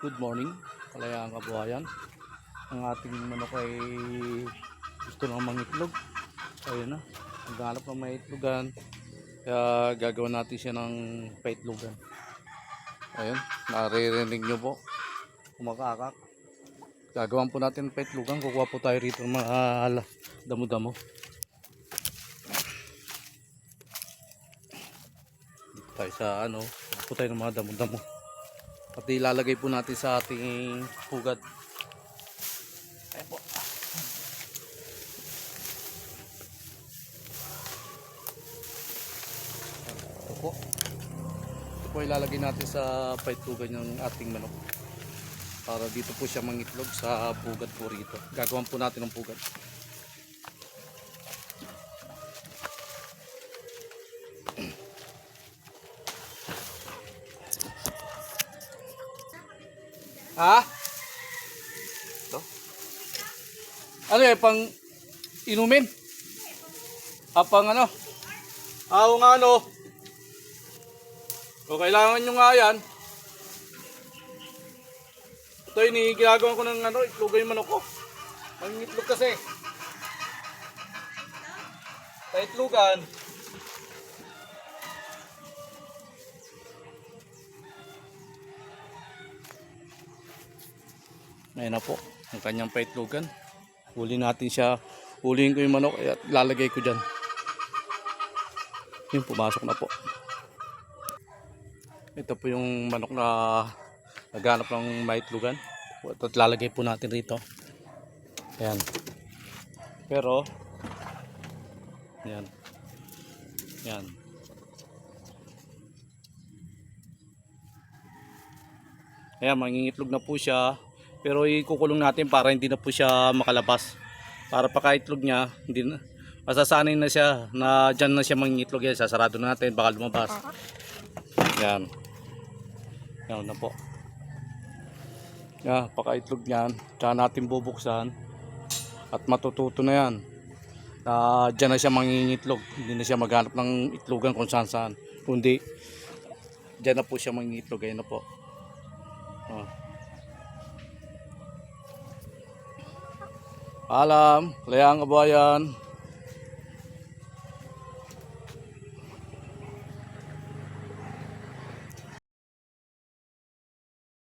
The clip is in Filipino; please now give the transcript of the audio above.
Good morning, kalayang kabuhayan. Ang ating manok ay gusto nang mangitlog. Ayun na, maghanap ng maitlogan. Kaya gagawin natin siya ng paitlogan. Ayun, naririnig nyo po, kumakakak. Gagawan po natin ng paitlogan. Kukuha po tayo rito ng mga damo-damo. Dito tayo sa po tayo ng mga damo-damo. Pati ilalagay po natin sa ating pugad. Ayan po. Ito po. Ito po ilalagay natin sa paitugan ng ating manok. Para dito po siya mangitlog sa pugad po rito. Gagawan po natin ng pugad. Ha? Ito? Ano eh, pang inumin? Pang ano? Oo nga ano? O kailangan nyo nga yan. Ito yung ginagawa ko ng itlogay yung manok ko. Mangitlog kasi. Paitlogan. Ayan na po, ang kanyang paitlogan. Huli natin siya. Huliin ko yung manok at lalagay ko dyan. Yun, pumasok na po. Ito po yung manok na naghanap ng maitlogan. At lalagay po natin rito. Ayan. Pero, ayan. Ayan. Ayan, mangingitlog na po siya. Pero ikukulong natin para hindi na po siya makalabas. Para pagkaitlog niya, hindi na, masasanay na siya na dyan na siya mangingitlog. Yan, sasarado na natin, baka lumabas. Yan. Yan na po. Yan, pagkaitlog niyan, tsaka natin bubuksan. At matututo na yan. Dyan na siya mangingitlog. Hindi na siya maghanap ng itlogan kung saan saan. Kundi, dyan na po siya mangingitlog. Ayan na po. Alam, layang kabayan.